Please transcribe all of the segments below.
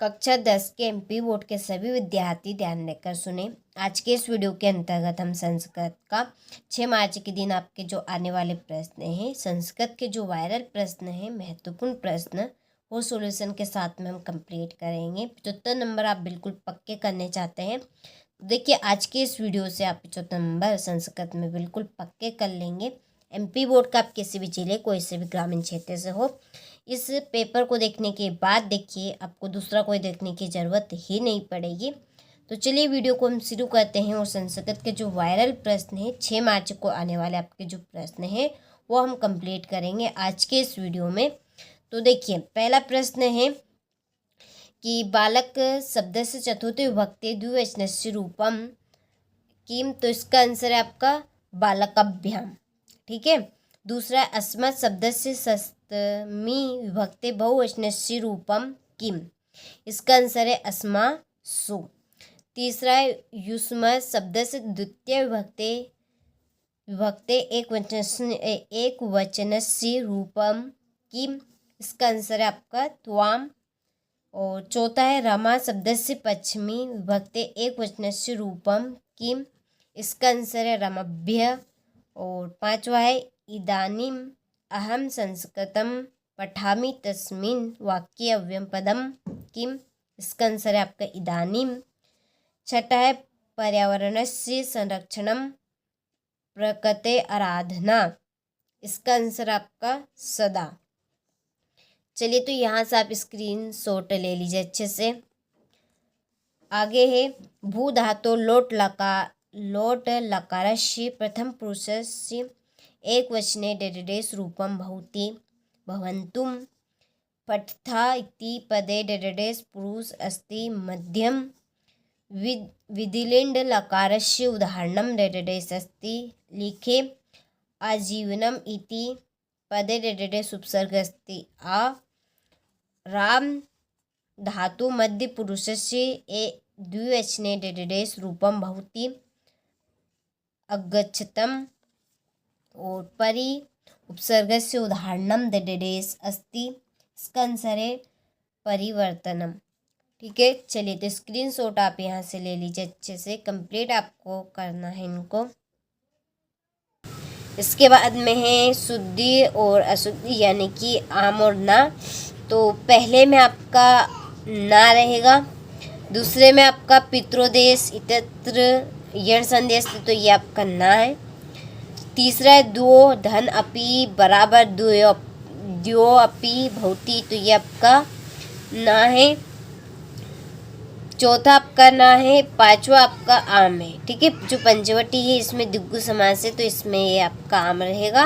कक्षा 10 के MP board के सभी विद्यार्थी ध्यान देकर सुने। आज के इस वीडियो के अंतर्गत हम संस्कृत का 6 मार्च के दिन आपके जो आने वाले प्रश्न हैं, संस्कृत के जो वायरल प्रश्न हैं, महत्वपूर्ण प्रश्न वो सॉल्यूशन के साथ में हम कंप्लीट करेंगे। 75 नंबर आप बिल्कुल पक्के करने चाहते हैं तो देखिए आज के इस वीडियो से आप 75 नंबर संस्कृत में बिल्कुल पक्के कर लेंगे। एमपी बोर्ड का आप किसी भी जिले कोई से भी ग्रामीण क्षेत्र से हो, इस पेपर को देखने के बाद देखिए आपको दूसरा कोई देखने की ज़रूरत ही नहीं पड़ेगी। तो चलिए वीडियो को हम शुरू करते हैं और संस्कृत के जो वायरल प्रश्न हैं 6 मार्च को आने वाले आपके जो प्रश्न हैं वो हम कंप्लीट करेंगे आज के इस वीडियो में। तो देखिए पहला प्रश्न है कि बालक शब्द से चतुर्थी विभक्ति द्विवचनस्य रूपम किम, तो इसका आंसर है आपका बालकाभ्याम। ठीक है। दूसरा अस्मत् शब्द से सप्तमी विभक्ति बहुवचनस्य रूपम किम, इसका आंसर है अस्मासु। तीसरा है युष्मत् शब्द से द्वितीय विभक्ति एक वचनस्य रूपम किम, इसका आंसर है आपका त्वाम। और चौथा है रमा शब्द से पश्चिमी विभक्ति एक वचनस्य रूपम किम, इसका आंसर है रमभ्य। और पांचवा है इदानीम अहम संस्कृतम पठामि तस्मिन् वाक्ये अव्ययम पदम किम, इसका आंसर है आपका इदानीम। छठा है पर्यावरणस्य संरक्षणम प्रकृते आराधना, इसका आंसर आपका सदा। चलिए तो यहाँ से आप स्क्रीन शॉट ले लीजिए अच्छे से। आगे है भू धातु लोट लकारस्य प्रथम पुरुषस्य एक वचने डेडेडेस रूपम भवति भवन्तुम पठथा इति पदे डेडेडेस पुरुष अस्ति मध्यम विधिलिङ्ग लकारस्य उदाहरणं डेडेडेस अस्ति लिखे आजीवनम इति पदे डेडेडेस उपसर्ग अस्ति आ राम धातु मध्य पुरुषस्य द्विवचने डेडेडेस रूपम भवति अगच्छतम। और परि उपसर्गस्य उदाहरणम डेडेडेस अस्ति, इसका आंसर है परिवर्तनम। ठीक है। चलिए तो स्क्रीनशॉट आप यहाँ से ले लीजिए अच्छे से, कंप्लीट आपको करना है इनको। इसके बाद में है शुद्धि और अशुद्धि यानी कि आम और ना। तो पहले में आपका ना रहेगा, दूसरे में आपका पित्रोदेश इतत्र यण संदेश, तो ये आपका ना है। तीसरा है द्वो धन अपि बराबर द्वयो अपि भवति, तो ये आपका ना है। चौथा आपका ना है। पांचवा आपका आम है। ठीक है। जो पंचवटी है इसमें द्विगु समास है तो इसमें ये आपका आम रहेगा।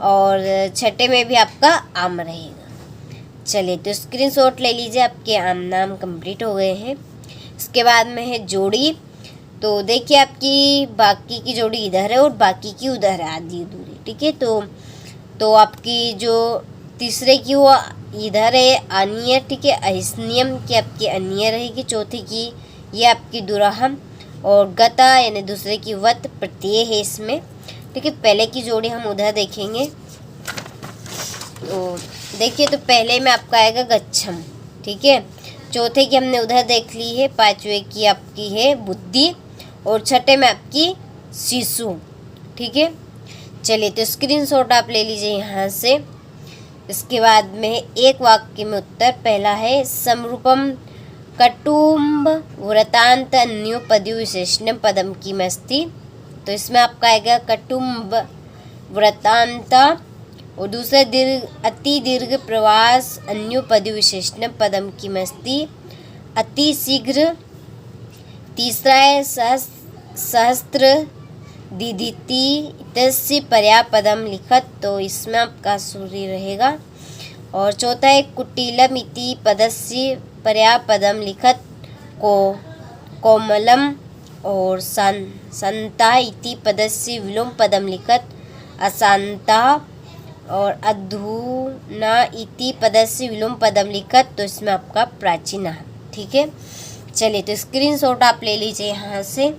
और छठे में भी आपका आम रहेगा। चलिए तो स्क्रीनशॉट ले लीजिए, आपके आम नाम कंप्लीट हो गए हैं। इसके बाद में है जोड़ी। तो देखिए आपकी बाकी की जोड़ी इधर है और बाकी की उधर है आधी अधूरी। ठीक है। तो आपकी जो तीसरे की वो इधर है अनिय। ठीक है। अहिस्नियम की आपकी अनिय रहेगी। चौथे की ये आपकी दुराहम और गता यानी दूसरे की वत प्रत्यय है इसमें। ठीक है। पहले की जोड़ी हम उधर देखेंगे। तो देखिए तो पहले में आपका आएगा गच्छम। ठीक है। चौथे की हमने उधर देख ली है। पांचवे की आपकी है बुद्धि और छठे में आपकी शिशु। ठीक है। चलिए तो स्क्रीनशॉट आप ले लीजिए यहाँ से। इसके बाद में एक वाक्य में उत्तर। पहला है समरूपम कटुम्ब वृतांत अन्यो पदयो विशेषण पदम की मस्ती, तो इसमें आपका आएगा कटुम्ब वृतांत। और दूसरा अति दीर्घ प्रवास अन्यो पदयो विशेषण पदम की मस्ती अति शीघ्र। तीसरा है सहस्त्र दिदिति तस्य पर्यापदम लिखत, तो इसमें आपका सूर्य रहेगा। और चौथा है कुटिलम इति पदस्य पर्यापदम लिखत को कोमलम। और संता इति पदस्य विलोम पदम लिखत अशांता। और अधुना इति पदस्य विलोम पदम लिखत, तो इसमें आपका प्राचीन। ठीक है। चलिए तो स्क्रीनशॉट आप ले लीजिए यहाँ से।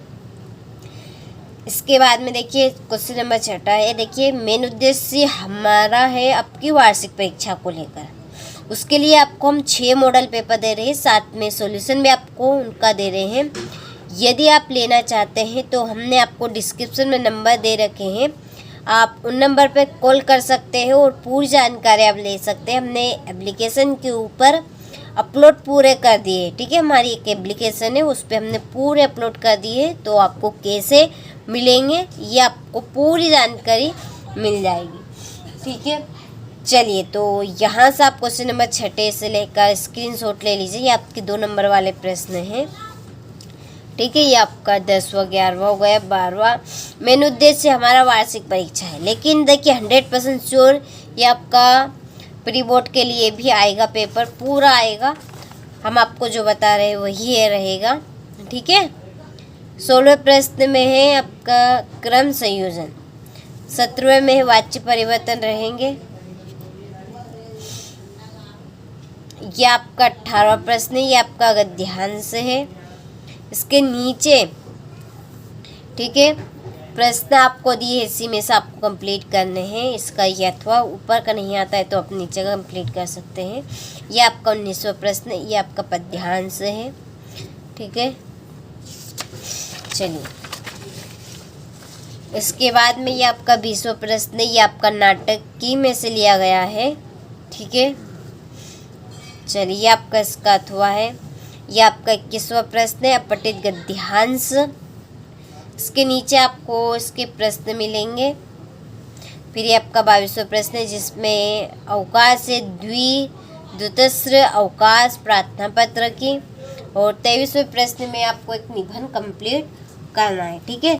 इसके बाद में देखिए क्वेश्चन नंबर 6 है। देखिए मेन उद्देश्य हमारा है आपकी वार्षिक परीक्षा को लेकर, उसके लिए आपको हम 6 मॉडल पेपर दे रहे हैं, साथ में सॉल्यूशन भी आपको उनका दे रहे हैं। यदि आप लेना चाहते हैं तो हमने आपको डिस्क्रिप्शन में नंबर दे रखे हैं, आप उन नंबर पर कॉल कर सकते हैं और पूरी जानकारी आप ले सकते हैं। हमने एप्लीकेशन के ऊपर अपलोड पूरे कर दिए, ठीक है। हमारी एक एप्लीकेशन है, उस पर हमने पूरे अपलोड कर दिए, तो आपको कैसे मिलेंगे ये आपको पूरी जानकारी मिल जाएगी, ठीक है। चलिए, तो यहाँ से आप क्वेश्चन नंबर 6 से लेकर स्क्रीनशॉट ले लीजिए। ये आपके 2 नंबर वाले प्रश्न हैं, ठीक है। ये आपका 10वां 11वां हो गया, 12वां। मेन उद्देश्य हमारा वार्षिक परीक्षा है, लेकिन देखिए 100% श्योर ये आपका प्री बोर्ड के लिए भी आएगा, पेपर पूरा आएगा। हम आपको जो बता रहे हैं वही है रहेगा, ठीक है। 16वें प्रश्न में है आपका क्रम संयोजन, 17वें में है वाच्य परिवर्तन रहेंगे। ये आपका 18वां प्रश्न है, ये आपका गद्यांश है। इसके नीचे, ठीक है, प्रश्न आपको दिए हैं, इसी में से आपको कंप्लीट करने हैं। इसका ये अथवा ऊपर का नहीं आता है तो आप नीचे का कंप्लीट कर सकते हैं। ये आपका 19वां प्रश्न, ये आपका पद्यांश है, ठीक है। चलिए, इसके बाद में ये आपका 20वां प्रश्न, ये आपका नाटक की में से लिया गया है, ठीक है। चलिए, आपका इसका अथवा है। ये आपका 21वां प्रश्न है, अपठित गद्यांश। इसके नीचे आपको इसके प्रश्न मिलेंगे। फिर ये आपका 22वां प्रश्न है, जिसमें अवकाश है द्वितस्र अवकाश प्रार्थना पत्र की। और 23वें प्रश्न में आपको एक निबंध कंप्लीट करना है, ठीक है।